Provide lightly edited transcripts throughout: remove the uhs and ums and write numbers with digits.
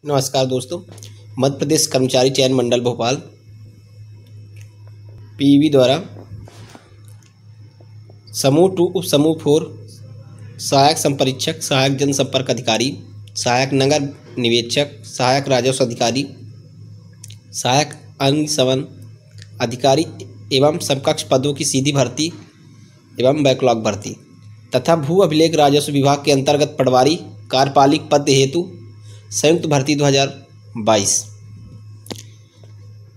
नमस्कार दोस्तों। मध्य प्रदेश कर्मचारी चयन मंडल भोपाल पीईबी द्वारा समूह 2 उप समूह 4 सहायक संपरीक्षक, सहायक जनसंपर्क अधिकारी, सहायक नगर निवेशक, सहायक राजस्व अधिकारी, सहायक अग्निशमन अधिकारी एवं समकक्ष पदों की सीधी भर्ती एवं बैकलॉग भर्ती तथा भू अभिलेख राजस्व विभाग के अंतर्गत पटवारी कार्यपालिक पद हेतु संयुक्त भर्ती 2022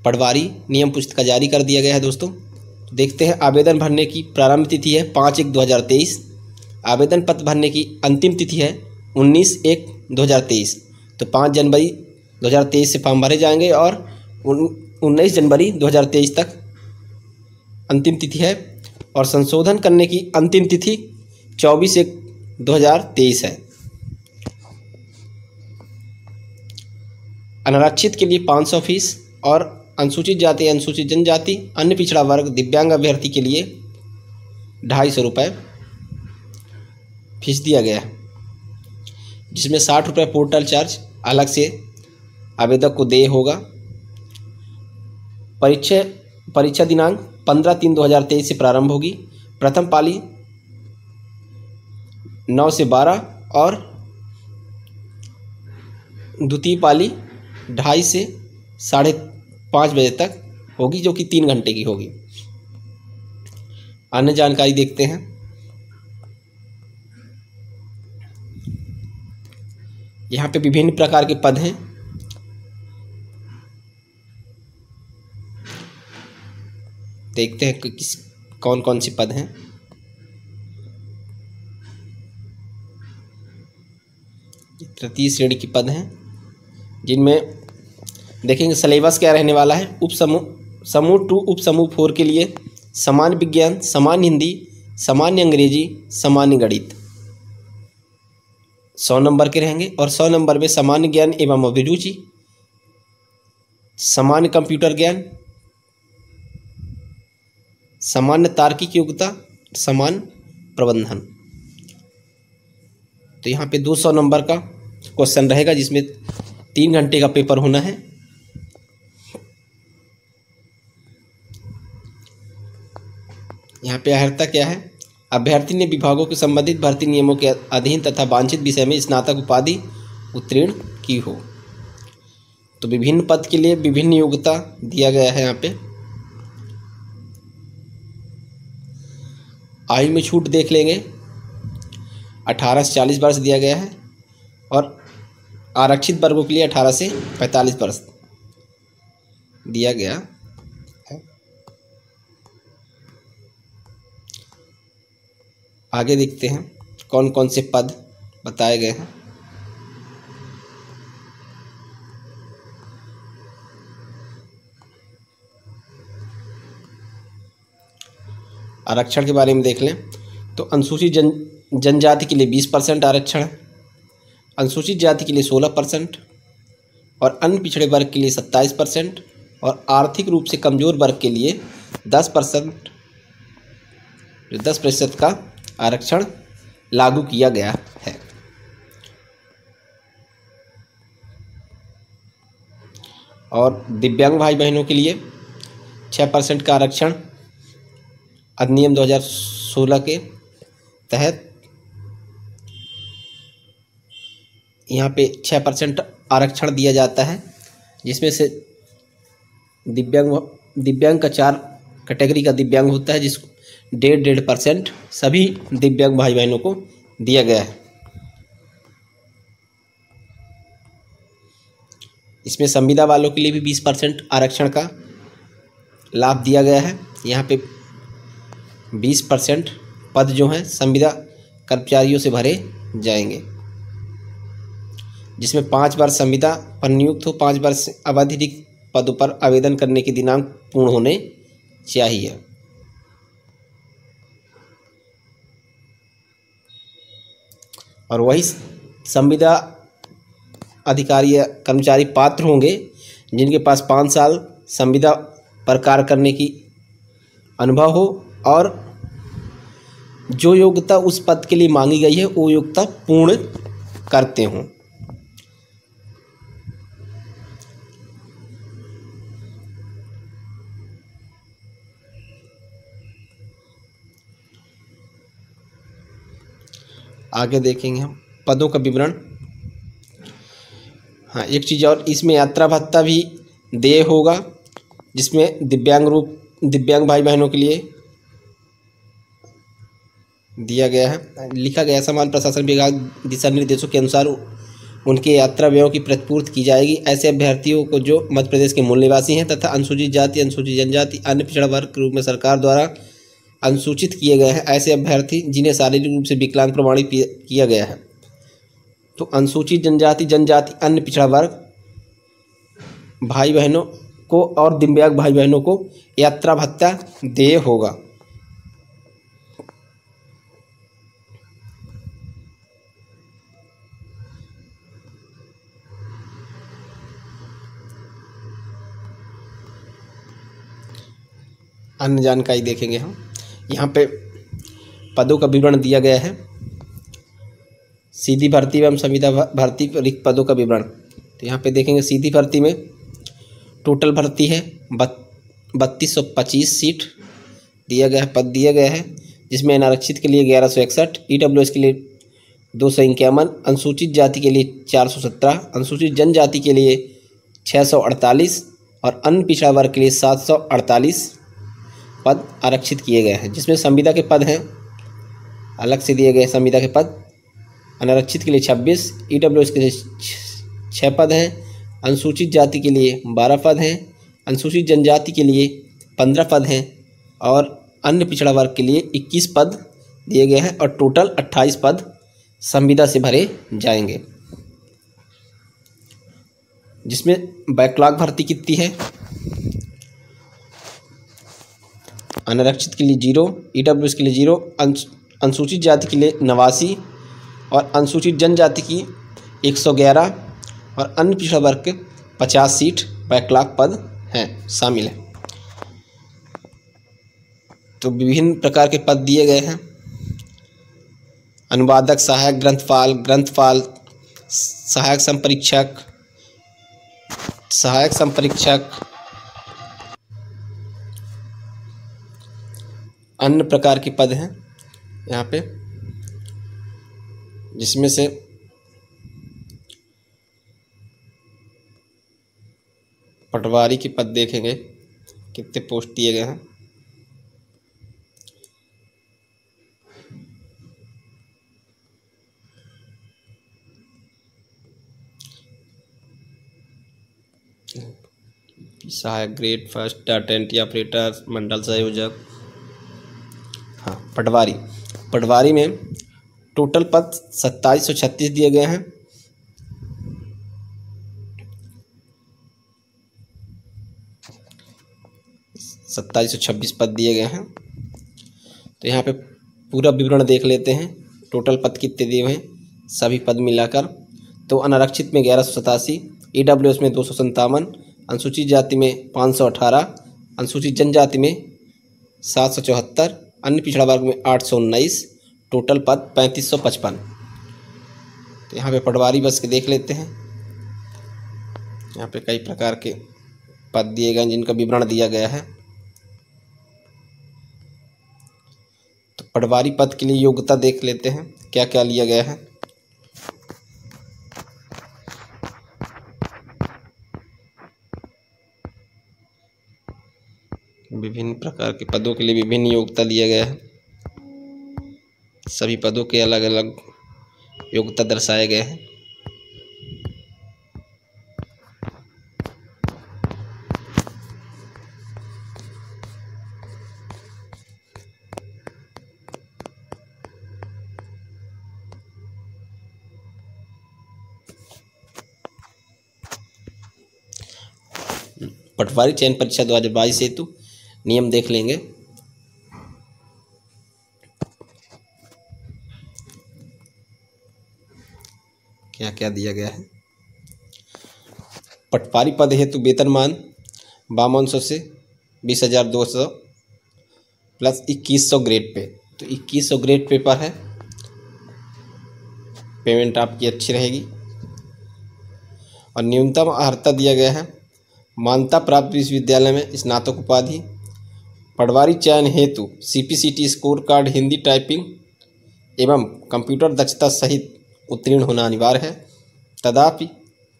पटवारी नियम पुस्तिका जारी कर दिया गया है। दोस्तों देखते हैं, आवेदन भरने की प्रारंभ तिथि है 5/1/2023। आवेदन पत्र भरने की अंतिम तिथि है 19/1/2023। तो 5 जनवरी 2023 से फॉर्म भरे जाएंगे और 19 जनवरी 2023 तक अंतिम तिथि है। और संशोधन करने की अंतिम तिथि 24/1/2023 है। अनारक्षित के लिए 500 फीस और अनुसूचित जाति, अनुसूचित जनजाति, अन्य पिछड़ा वर्ग, दिव्यांग अभ्यर्थी के लिए 250 रुपये फीस दिया गया है, जिसमें 60 रुपये पोर्टल चार्ज अलग से आवेदक को देय होगा। परीक्षा दिनांक 15/3/2023 से प्रारंभ होगी। प्रथम पाली 9 से 12 और द्वितीय पाली 2:30 से 5:30 बजे तक होगी, जो कि 3 घंटे की होगी। अन्य जानकारी देखते हैं। यहाँ पे विभिन्न प्रकार के पद हैं। देखते हैं कि कौन कौन से पद हैं। तृतीय श्रेणी के पद हैं, जिनमें देखेंगे सिलेबस क्या रहने वाला है। समूह 2 उप समूह 4 के लिए सामान्य विज्ञान, सामान्य हिंदी, सामान्य अंग्रेजी, सामान्य गणित 100 नंबर के रहेंगे। और 100 नंबर में सामान्य ज्ञान एवं अभिरुचि, सामान्य कंप्यूटर ज्ञान, सामान्य तार्किक योग्यता, सामान्य प्रबंधन। तो यहाँ पे 200 नंबर का क्वेश्चन रहेगा, जिसमें 3 घंटे का पेपर होना है। यहाँ पे अर्हता क्या है? अभ्यर्थी ने विभागों के संबंधित भर्ती नियमों के अधीन तथा वांछित विषय में स्नातक उपाधि उत्तीर्ण की हो। तो विभिन्न पद के लिए विभिन्न योग्यता दिया गया है। यहाँ पे आयु में छूट देख लेंगे, 18 से 40 वर्ष दिया गया है। और आरक्षित वर्गों के लिए 18 से 45 वर्ष दिया गया है। आगे देखते हैं कौन कौन से पद बताए गए हैं। आरक्षण के बारे में देख लें तो अनुसूचित जनजाति के लिए 20% आरक्षण है, अनुसूचित जाति के लिए 16% और अन्य पिछड़े वर्ग के लिए 27% और आर्थिक रूप से कमज़ोर वर्ग के लिए 10% का आरक्षण लागू किया गया है। और दिव्यांग भाई बहनों के लिए 6% का आरक्षण अधिनियम 2016 के तहत यहाँ पे 6% आरक्षण दिया जाता है, जिसमें से दिव्यांग का 4 कैटेगरी का दिव्यांग होता है, जिसको 1.5% सभी दिव्यांग भाई बहनों को दिया गया है। इसमें संविदा वालों के लिए भी 20% आरक्षण का लाभ दिया गया है। यहाँ पे 20% पद जो हैं संविदा कर्मचारियों से भरे जाएंगे, जिसमें 5 वर्ष संविदा पर नियुक्त हो, 5 वर्ष अवधि रिक्त पदों पर आवेदन करने के दिनांक पूर्ण होने चाहिए। और वही संविदा अधिकारी या कर्मचारी पात्र होंगे जिनके पास 5 साल संविदा पर कार्य करने की अनुभव हो और जो योग्यता उस पद के लिए मांगी गई है वो योग्यता पूर्ण करते हों। आगे देखेंगे हम पदों का विवरण। हाँ, एक चीज़ और, इसमें यात्रा भत्ता भी देय होगा, जिसमें दिव्यांग भाई बहनों के लिए दिया गया है, लिखा गया है समाज प्रशासन विभाग दिशा निर्देशों के अनुसार उनके यात्रा व्ययों की प्रतिपूर्ति की जाएगी। ऐसे अभ्यर्थियों को जो मध्य प्रदेश के मूल निवासी हैं तथा अनुसूचित जाति, अनुसूचित जनजाति, अन्य पिछड़ा वर्ग के रूप में सरकार द्वारा अनुसूचित किए गए हैं, ऐसे अभ्यर्थी जिन्हें शारीरिक रूप से विकलांग प्रमाणित किया गया है, तो अनुसूचित जनजाति, अन्य पिछड़ा वर्ग भाई बहनों को और दिव्यांग भाई बहनों को यात्रा भत्ता देय होगा। अन्य जानकारी देखेंगे हम। यहाँ पे पदों का विवरण दिया गया है, सीधी भर्ती एवं संविदा भर्ती रिक्त पदों का विवरण। तो यहाँ पे देखेंगे सीधी भर्ती में टोटल भर्ती है 3225 सीट दिया गया है, पद दिया गया है, जिसमें अनारक्षित के लिए 1161, ईडब्ल्यूएस के लिए 251, अनुसूचित जाति के लिए 417, अनुसूचित जनजाति के लिए 648 और अन्य पिछड़ा वर्ग के लिए 748 पद आरक्षित किए गए हैं, जिसमें संविदा के पद हैं अलग से दिए गए। संविदा के पद अनारक्षित के लिए 26, ईडब्ल्यूएस के लिए 6 पद हैं, अनुसूचित जाति के लिए 12 पद हैं, अनुसूचित जनजाति के लिए 15 पद हैं और अन्य पिछड़ा वर्ग के लिए 21 पद दिए गए हैं और टोटल 28 पद संविदा से भरे जाएंगे, जिसमें बैकलॉग भर्ती कितनी है। अनारक्षित के लिए 0, ईडब्ल्यूएस के लिए 0, अनुसूचित जाति के लिए 89 और अनुसूचित जनजाति की 111 और अन्य पिछड़ा वर्ग के 50 सीट बैकलॉग पद हैं शामिल हैं। तो विभिन्न प्रकार के पद दिए गए हैं, अनुवादक, सहायक ग्रंथपाल, सहायक संपरीक्षक, अन्य प्रकार के पद हैं यहाँ पे, जिसमें से पटवारी के पद देखेंगे कितने पोस्ट दिए गए हैं। सहायक grade first, data entry operator, मंडल संयोजक। हाँ, पटवारी में टोटल पद 2736 दिए गए हैं, पद दिए गए हैं। तो यहाँ पे पूरा विवरण देख लेते हैं, टोटल पद कितने दिए हुए हैं सभी पद मिलाकर। तो अनारक्षित में 1187, ईडब्ल्यूएस में 257, अनुसूचित जाति में 518, अनुसूचित जनजाति में 774, अन्य पिछड़ा वर्ग में 819, टोटल पद 3555। तो यहाँ पे पटवारी बस के देख लेते हैं। यहाँ पे कई प्रकार के पद दिए गए जिनका विवरण दिया गया है। तो पटवारी पद के लिए योग्यता देख लेते हैं क्या क्या लिया गया है। विभिन्न प्रकार के पदों के लिए विभिन्न योग्यता लिया गया है, सभी पदों के अलग अलग योग्यता दर्शाए गए हैं। पटवारी चयन परीक्षा 2022 हेतु नियम देख लेंगे। क्या क्या दिया गया है। पटवारी पद हेतु वेतनमान 5200 से 20,200 प्लस 2100 ग्रेड पे। तो 2100 ग्रेड पे पर है, पेमेंट आपकी अच्छी रहेगी। और न्यूनतम अर्हता दिया गया है, मान्यता प्राप्त विश्वविद्यालय में स्नातक उपाधि। पटवारी चयन हेतु CPCT score card Hindi typing एवं कंप्यूटर दक्षता सहित उत्तीर्ण होना अनिवार्य है।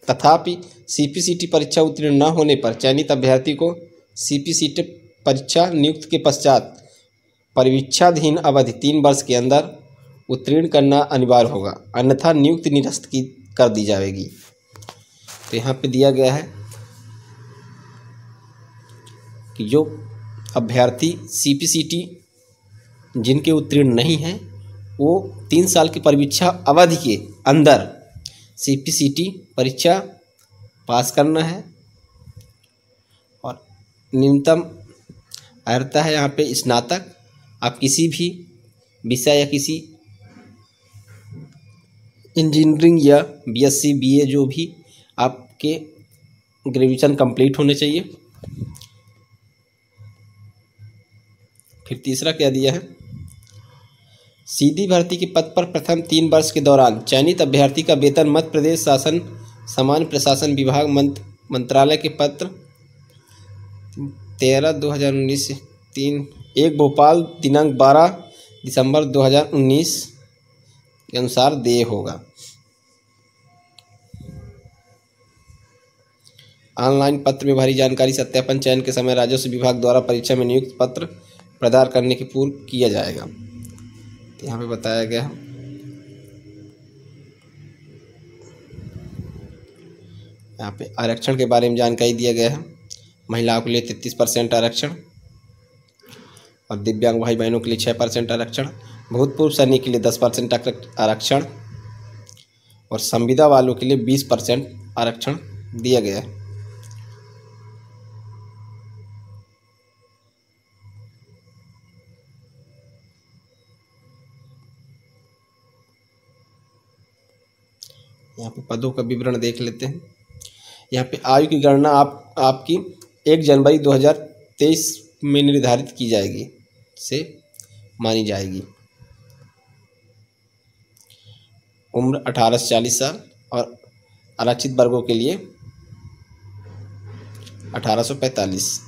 तथापि सीपीसीटी परीक्षा उत्तीर्ण न होने पर चयनित अभ्यर्थी को सीपीसीटी परीक्षा नियुक्ति के पश्चात परिवीक्षाधीन अवधि 3 वर्ष के अंदर उत्तीर्ण करना अनिवार्य होगा, अन्यथा नियुक्ति निरस्त कर दी जाएगी। तो यहाँ पे दिया गया है कि जो अभ्यर्थी सीपीसीटी जिनके उत्तीर्ण नहीं हैं वो 3 साल की परिवीक्षा अवधि के अंदर सीपीसीटी परीक्षा पास करना है और न्यूनतम अर्हता है यहाँ पे स्नातक। आप किसी भी विषय या किसी इंजीनियरिंग या बीएससी बीए जो भी आपके ग्रेजुएशन कंप्लीट होने चाहिए। फिर तीसरा क्या दिया है, सीधी भर्ती के पद पर प्रथम 3 वर्ष के दौरान चयनित अभ्यर्थी का वेतन मध्य प्रदेश शासन सामान्य प्रशासन विभाग मंत्रालय के पत्र 13/2019 से 3/1 भोपाल दिनांक 12 दिसंबर 2019 के अनुसार देय होगा। ऑनलाइन पत्र में भरी जानकारी सत्यापन चयन के समय राजस्व विभाग द्वारा परीक्षा में नियुक्त पत्र प्रदान करने के पूर्व किया जाएगा। तो यहाँ पे बताया गया है यहाँ पे आरक्षण के बारे में जानकारी दिया गया है। महिलाओं के लिए 33% आरक्षण और दिव्यांग भाई बहनों के लिए 6% आरक्षण, भूतपूर्व सैनिक के लिए 10% आरक्षण और संविदा वालों के लिए 20% आरक्षण दिया गया है। यहाँ पे पदों का विवरण देख लेते हैं। यहाँ पे आयु की गणना आपकी 1 जनवरी 2023 में निर्धारित की जाएगी से मानी जाएगी। उम्र 18 से 40 साल और आरक्षित वर्गों के लिए 18 से 45।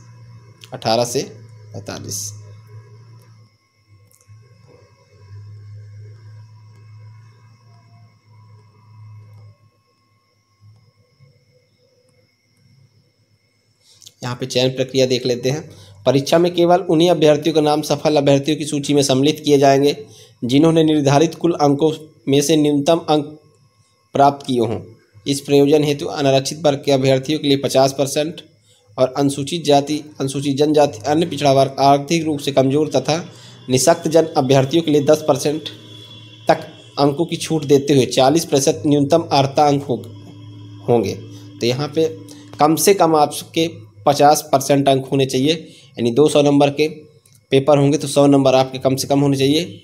यहाँ पे चयन प्रक्रिया देख लेते हैं। परीक्षा में केवल उन्हीं अभ्यर्थियों का नाम सफल अभ्यर्थियों की सूची में सम्मिलित किए जाएंगे जिन्होंने निर्धारित कुल अंकों में से न्यूनतम अंक प्राप्त किए हों। इस प्रयोजन हेतु अनारक्षित वर्ग के अभ्यर्थियों के लिए 50% और अनुसूचित जाति, अनुसूचित जनजाति, अन्य पिछड़ा वर्ग, आर्थिक रूप से कमजोर तथा निःशक्त जन अभ्यर्थियों के लिए 10% तक अंकों की छूट देते हुए 40% न्यूनतम अर्हता अंक होंगे। तो यहाँ पे कम से कम आपके 50% अंक होने चाहिए, यानी 200 नंबर के पेपर होंगे तो 100 नंबर आपके कम से कम होने चाहिए।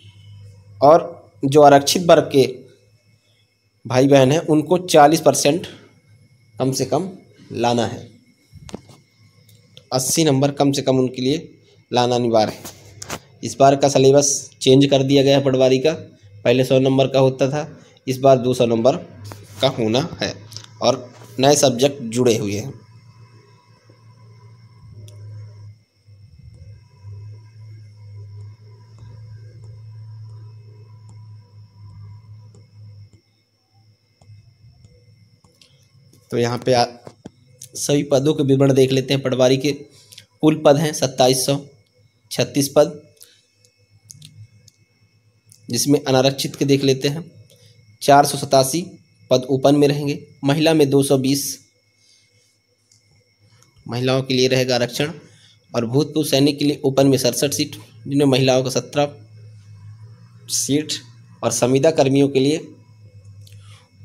और जो आरक्षित वर्ग के भाई बहन हैं उनको 40% कम से कम लाना है। 80 नंबर कम से कम उनके लिए लाना अनिवार्य है। इस बार का सिलेबस चेंज कर दिया गया है पटवारी का, पहले 100 नंबर का होता था, इस बार 200 नंबर का होना है और नए सब्जेक्ट जुड़े हुए हैं। तो यहाँ पे सभी पदों के विवरण देख लेते हैं। पटवारी के कुल पद हैं 2736 पद, जिसमें अनारक्षित के देख लेते हैं 487 पद ओपन में रहेंगे। महिला में 220 महिलाओं के लिए रहेगा आरक्षण और भूतपूर्व सैनिक के लिए ओपन में 67 सीट, जिनमें महिलाओं का 17 सीट और संविदा कर्मियों के लिए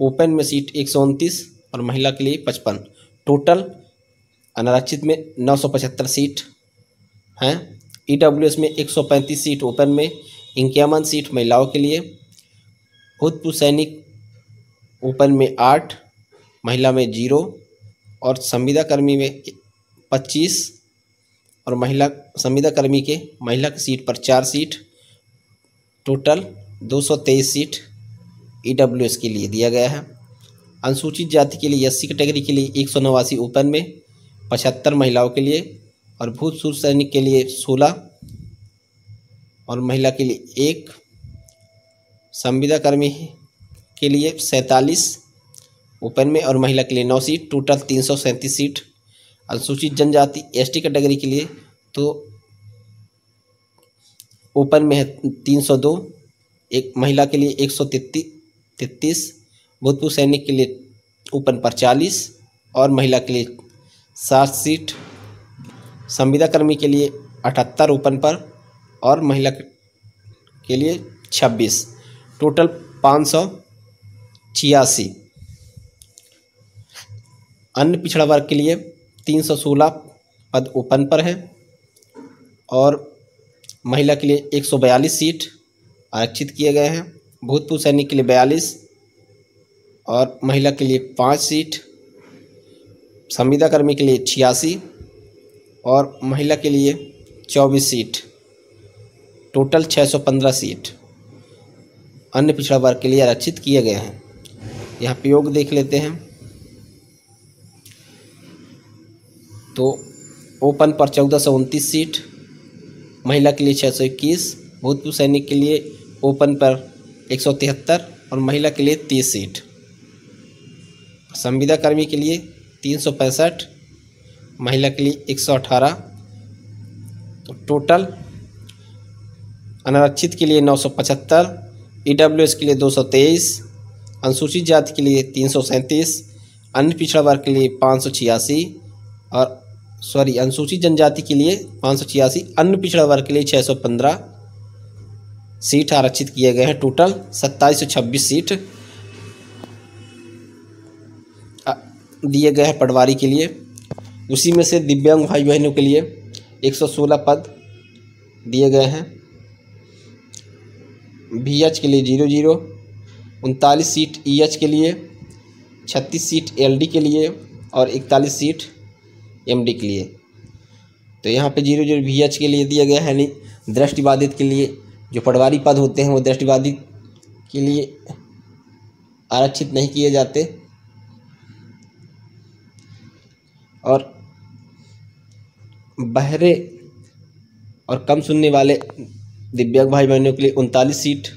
ओपन में सीट 129 और महिला के लिए 55। टोटल अनारक्षित में 975 सीट हैं। ईडब्ल्यूएस में 135 सीट ओपन में, 51 सीट महिलाओं के लिए। भूतपूर्व सैनिक ओपन में 8, महिला में 0 और संविदा कर्मी में 25 और संविदा कर्मी के महिला की सीट पर 4 सीट। टोटल 223 सीट ईडब्ल्यूएस के लिए दिया गया है। अनुसूचित जाति के लिए एससी कैटेगरी के लिए 189 ओपन में, 75 महिलाओं के लिए और भूतपूर्व सैनिक के लिए 16 और महिला के लिए 1, संविदा कर्मी के लिए 47 ओपन में और महिला के लिए 9 सीट, टोटल 337 सीट। अनुसूचित जनजाति एसटी कैटेगरी के लिए तो ओपन में है 302, एक महिला के लिए 133, भूतपूर्व सैनिक के लिए ओपन पर 40 और महिला के लिए 60 सीट। संविदा कर्मी के लिए 78 ओपन पर और महिला के लिए 26, टोटल 586। अन्य पिछड़ा वर्ग के लिए 316 पद ओपन पर है और महिला के लिए 142 सीट आरक्षित किए गए हैं। भूतपूर्व सैनिक के लिए 42 और महिला के लिए 5 सीट। संविदा कर्मी के लिए 86 और महिला के लिए 24 सीट, टोटल 615 सीट अन्य पिछड़ा वर्ग के लिए आरक्षित किए गए हैं। यहाँ पे योग देख लेते हैं तो ओपन पर 1429 सीट, महिला के लिए 621, भूतपूर्व सैनिक के लिए ओपन पर 173 और महिला के लिए 30 सीट। संविदा कर्मी के लिए 365, महिला के लिए 118, तो टोटल अनारक्षित के लिए 975, ईडब्ल्यूएस के लिए 223, अनुसूचित जाति के लिए 337, अन्य पिछड़ा वर्ग के लिए 586 और अनुसूचित जनजाति के लिए 586, अन्य पिछड़ा वर्ग के लिए 615 सीट आरक्षित किए गए हैं। टोटल 2726 सीट दिए गए हैं पटवारी के लिए। उसी में से दिव्यांग भाई बहनों के लिए 116 पद दिए गए हैं। VH के लिए 00, 39 सीट EH के लिए, 36 सीट LD के लिए और 41 सीट MD के लिए। तो यहाँ पे 00 VH के लिए दिया गया है, यानी दृष्टिबाधित के लिए जो पटवारी पद होते हैं वो दृष्टिबाधित के लिए आरक्षित नहीं किए जाते और बहरे और कम सुनने वाले दिव्यांग भाई बहनों के लिए 39 सीट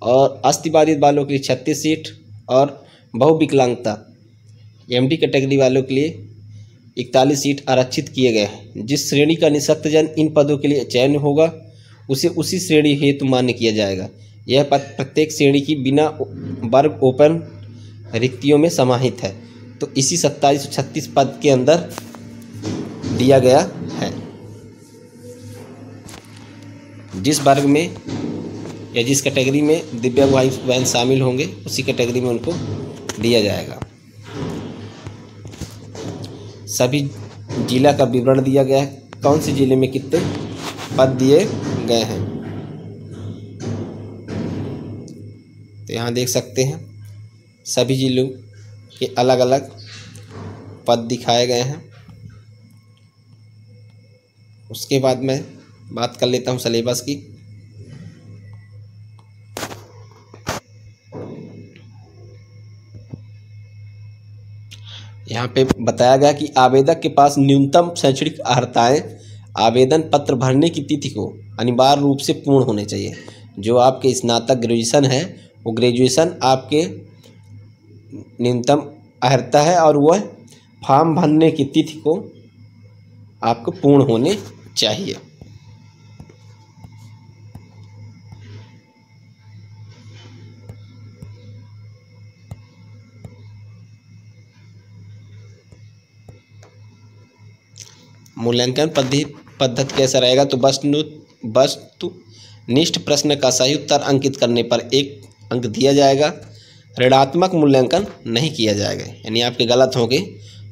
और अस्थिबाधित वालों के लिए 36 सीट और बहुविकलांगता MD कैटेगरी वालों के लिए 41 सीट आरक्षित किए गए हैं। जिस श्रेणी का निःशक्तजन इन पदों के लिए चयन होगा उसे उसी श्रेणी हेतु मान्य किया जाएगा। यह पद प्रत्येक श्रेणी की बिना वर्ग ओपन रिक्तियों में समाहित है। तो इसी 2736 पद के अंदर दिया गया है। जिस वर्ग में या जिस कैटेगरी में दिव्यांग भाई बहन शामिल होंगे उसी कैटेगरी में उनको दिया जाएगा। सभी जिला का विवरण दिया गया है, कौन से जिले में कितने पद दिए गए हैं। तो यहाँ देख सकते हैं सभी जिलों के अलग अलग पद दिखाए गए हैं। उसके बाद मैं बात कर लेता हूँ सिलेबस की। यहाँ पे बताया गया कि आवेदक के पास न्यूनतम शैक्षणिक अर्हताएं आवेदन पत्र भरने की तिथि को अनिवार्य रूप से पूर्ण होने चाहिए। जो आपके स्नातक ग्रेजुएशन है वो ग्रेजुएशन आपके न्यूनतम अर्हता है और वह फॉर्म भरने की तिथि को आपको पूर्ण होने चाहिए। मूल्यांकन पद्धति कैसा रहेगा तो वस्तुनिष्ठ प्रश्न का सही उत्तर अंकित करने पर 1 अंक दिया जाएगा। ऋणात्मक मूल्यांकन नहीं किया जाएगा, यानी आपके गलत होंगे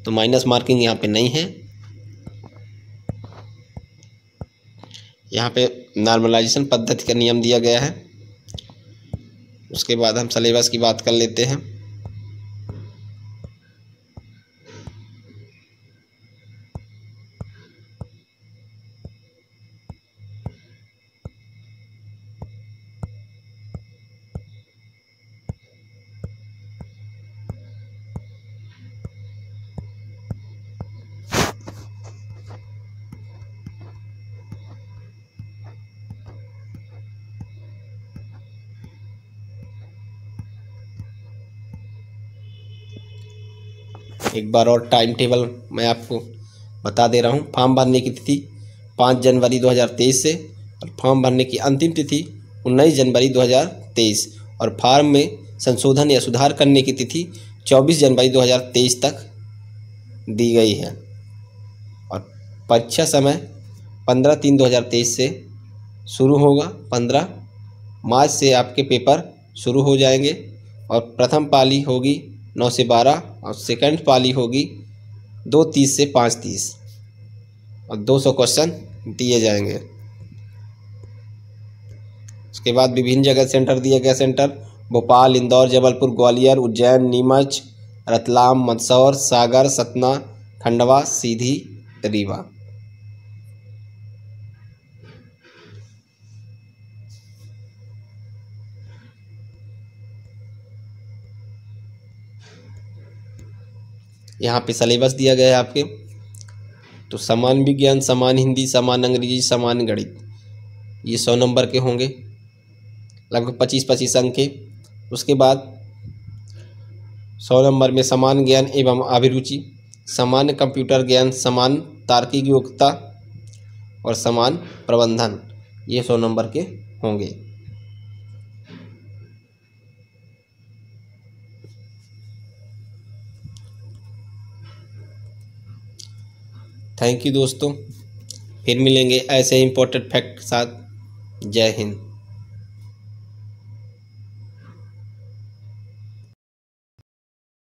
तो माइनस मार्किंग यहाँ पे नहीं है। यहाँ पे नॉर्मलाइजेशन पद्धति का नियम दिया गया है। उसके बाद हम सिलेबस की बात कर लेते हैं। एक बार और टाइम टेबल मैं आपको बता दे रहा हूँ। फॉर्म भरने की तिथि 5 जनवरी 2023 से और फॉर्म भरने की अंतिम तिथि 19 जनवरी 2023 और फॉर्म में संशोधन या सुधार करने की तिथि 24 जनवरी 2023 तक दी गई है। और परीक्षा समय 15/3/2023 से शुरू होगा। 15 मार्च से आपके पेपर शुरू हो जाएंगे और प्रथम पाली होगी 9 से 12 और सेकंड पाली होगी 2:30 से 5:30 और 200 क्वेश्चन दिए जाएंगे। उसके बाद विभिन्न जगह सेंटर दिए गए। सेंटर भोपाल, इंदौर, जबलपुर, ग्वालियर, उज्जैन, नीमच, रतलाम, मंदसौर, सागर, सतना, खंडवा, सीधी, रीवा। यहाँ पे सिलेबस दिया गया है आपके। तो समान विज्ञान, समान हिंदी, समान अंग्रेजी, समान गणित, ये 100 नंबर के होंगे, लगभग 25-25 अंक के। उसके बाद 100 नंबर में समान ज्ञान एवं अभिरुचि, सामान्य कंप्यूटर ज्ञान, समान तार्किक योग्यता और समान प्रबंधन, ये 100 नंबर के होंगे। थैंक यू दोस्तों, फिर मिलेंगे ऐसे इंपॉर्टेंट फैक्ट के साथ। जय हिंद।